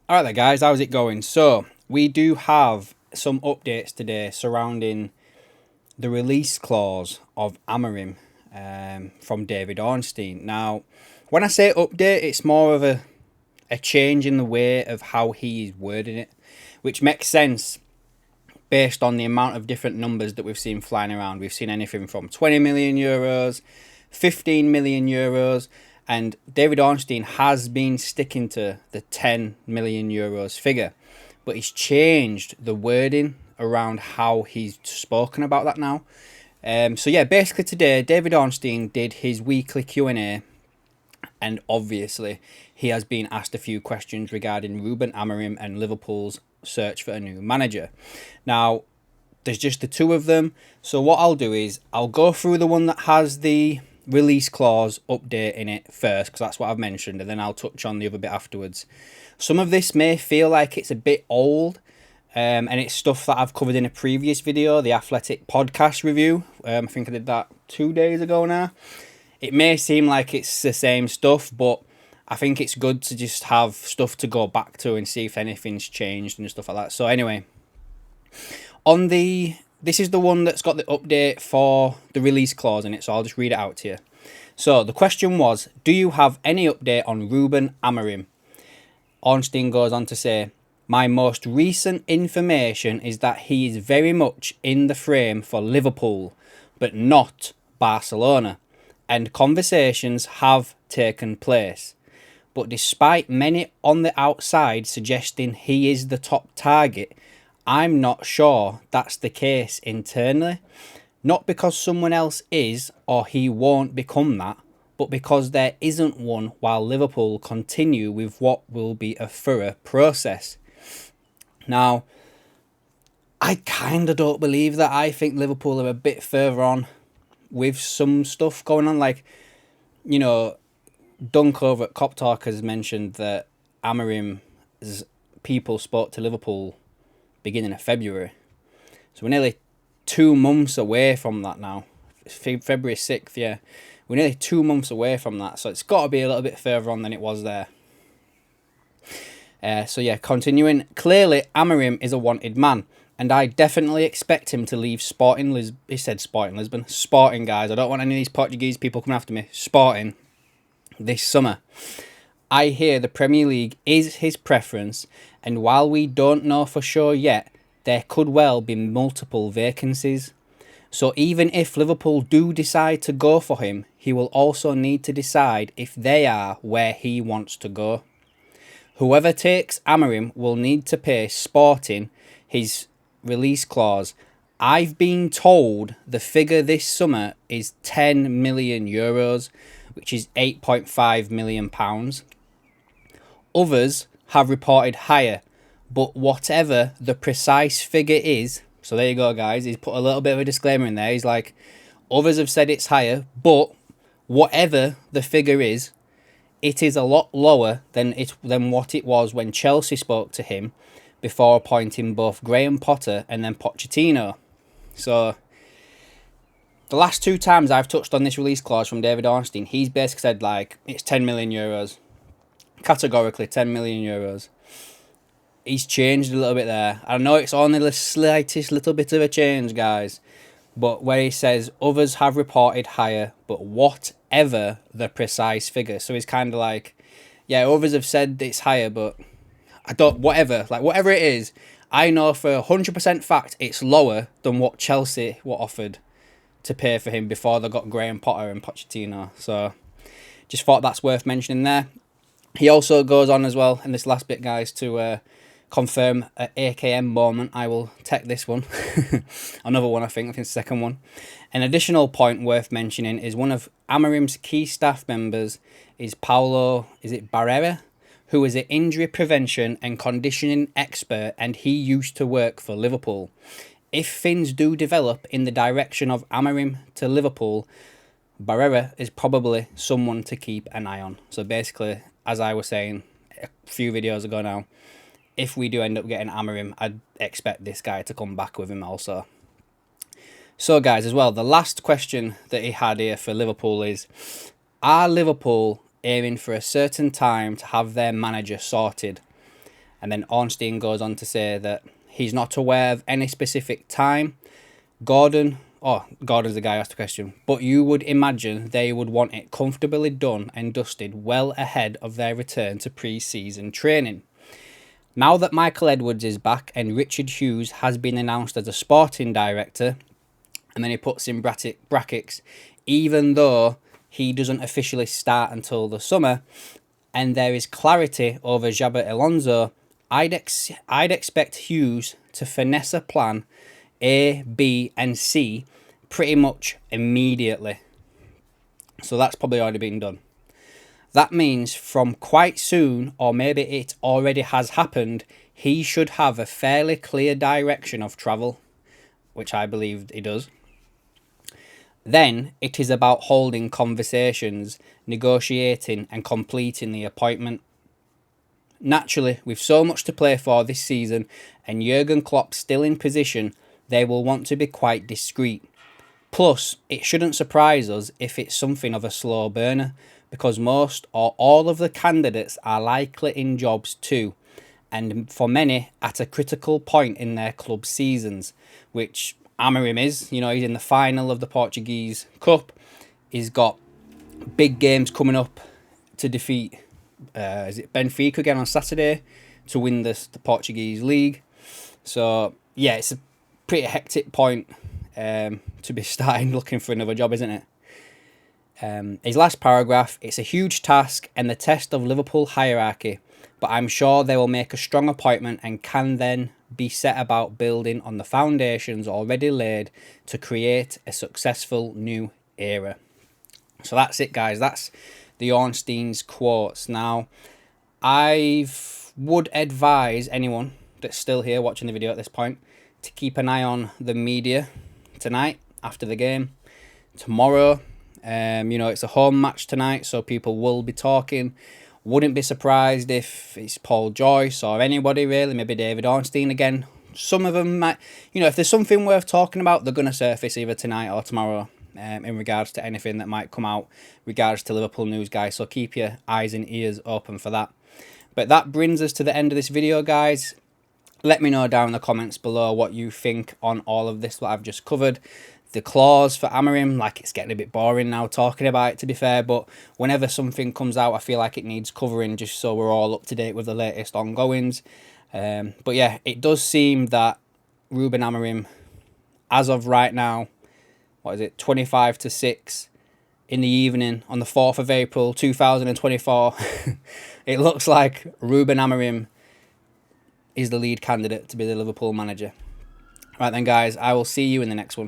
Alright there guys, how's it going? So, we do have some updates today surrounding the release clause of Amarim from David Ornstein. Now, when I say update, it's more of a change in the way of how he is wording it, which makes sense based on the amount of different numbers that we've seen flying around. We've seen anything from 20 million euros, 15 million euros, and David Ornstein has been sticking to the 10 million euros figure, but he's changed the wording around how he's spoken about that now. So yeah, basically today David Ornstein did his weekly Q&A, and obviously he has been asked a few questions regarding Ruben Amarim and Liverpool's search for a new manager. Now, there's just the two of them, so what I'll do is I'll go through the one that has the release clause update in it first, because that's what I've mentioned, and then I'll touch on the other bit afterwards. Some of this may feel like it's a bit old, and it's stuff that I've covered in a previous video, the Athletic podcast review. I think I did that 2 days ago now. It may seem like it's the same stuff, but I think it's good to just have stuff to go back to and see if anything's changed and stuff like that. So anyway, this is the one that's got the update for the release clause in it, so I'll just read it out to you. So the question was, do you have any update on Ruben Amarim? Ornstein goes on to say, my most recent information is that he is very much in the frame for Liverpool, but not Barcelona, and conversations have taken place. But despite many on the outside suggesting he is the top target, I'm not sure that's the case internally. Not because someone else is or he won't become that, but because there isn't one while Liverpool continue with what will be a thorough process. Now, I kind of don't believe that. I think Liverpool are a bit further on with some stuff going on. Like, you know, Dunk over at Cop Talk has mentioned that Amarim's people spoke to Liverpool beginning of February. So we're nearly 2 months away from that now. February 6th, yeah. We're nearly 2 months away from that. So it's got to be a little bit further on than it was there. So yeah, continuing. Clearly, Amarim is a wanted man, and I definitely expect him to leave Sporting Lisbon. He said Sporting Lisbon. Sporting, guys. I don't want any of these Portuguese people coming after me. Sporting. This summer. I hear the Premier League is his preference, and while we don't know for sure yet, there could well be multiple vacancies. So even if Liverpool do decide to go for him, he will also need to decide if they are where he wants to go. Whoever takes Amarim will need to pay Sporting his release clause. I've been told the figure this summer is 10 million euros, which is £8.5 million. Others have reported higher, but whatever the precise figure is, so there you go guys, he's put a little bit of a disclaimer in there. He's like, others have said it's higher, but whatever the figure is, it is a lot lower than what it was when Chelsea spoke to him before appointing both Graham Potter and then Pochettino. So the last 2 times I've touched on this release clause from David Ornstein, he's basically said like it's 10 million euros. Categorically 10 million euros. He's changed a little bit there. I know it's only the slightest little bit of a change, guys. But where he says others have reported higher, but whatever the precise figure. So he's kind of like, yeah, others have said it's higher, but I don't, whatever it is, I know for 100% fact it's lower than what Chelsea were offered to pay for him before they got Graham Potter and Pochettino. So just thought that's worth mentioning there. He also goes on as well in this last bit, guys, to confirm an AKM moment. I will take this one. Another one, I think it's the second one. An additional point worth mentioning is one of Amarim's key staff members is Paulo, is it Barrera? Who is an injury prevention and conditioning expert, and he used to work for Liverpool. If things do develop in the direction of Amarim to Liverpool, Barrera is probably someone to keep an eye on. So basically, as I was saying a few videos ago now, if we do end up getting Amarim, I'd expect this guy to come back with him also. So guys, as well, the last question that he had here for Liverpool is, are Liverpool aiming for a certain time to have their manager sorted? And then Ornstein goes on to say that he's not aware of any specific time. Gordon's the guy who asked the question, but you would imagine they would want it comfortably done and dusted well ahead of their return to pre-season training. Now that Michael Edwards is back and Richard Hughes has been announced as a sporting director, and then he puts in brackets, even though he doesn't officially start until the summer, and there is clarity over Xabi Alonso, I'd expect Hughes to finesse a plan A, B, and C pretty much immediately. So that's probably already been done. That means from quite soon, or maybe it already has happened, he should have a fairly clear direction of travel, which I believe he does. Then it is about holding conversations, negotiating and completing the appointment. Naturally, with so much to play for this season and Jurgen Klopp still in position, they will want to be quite discreet. Plus, it shouldn't surprise us if it's something of a slow burner, because most or all of the candidates are likely in jobs too, and for many at a critical point in their club seasons, which Amarim is. You know, he's in the final of the Portuguese Cup. He's got big games coming up to defeat, is it Benfica again on Saturday, to win the Portuguese league. So, yeah, it's a pretty hectic point to be starting looking for another job, isn't it? His last paragraph, it's a huge task and the test of Liverpool hierarchy, but I'm sure they will make a strong appointment and can then be set about building on the foundations already laid to create a successful new era. So that's it, guys. That's the Ornstein's quotes. Now, I would advise anyone that's still here watching the video at this point to keep an eye on the media tonight after the game. Tomorrow, you know, it's a home match tonight, so people will be talking. Wouldn't be surprised if it's Paul Joyce or anybody really, maybe David Ornstein again. Some of them might, you know, if there's something worth talking about, they're going to surface either tonight or tomorrow in regards to anything that might come out regards to Liverpool news, guys. So keep your eyes and ears open for that. But that brings us to the end of this video, guys. Let me know down in the comments below what you think on all of this, what I've just covered. The clause for Amarim, like, it's getting a bit boring now talking about it, to be fair, but whenever something comes out, I feel like it needs covering just so we're all up to date with the latest ongoings. But yeah, it does seem that Ruben Amarim, as of right now, what is it, 25 to 6 in the evening on the 4th of April 2024, it looks like Ruben Amarim is the lead candidate to be the Liverpool manager. Right then, guys, I will see you in the next one.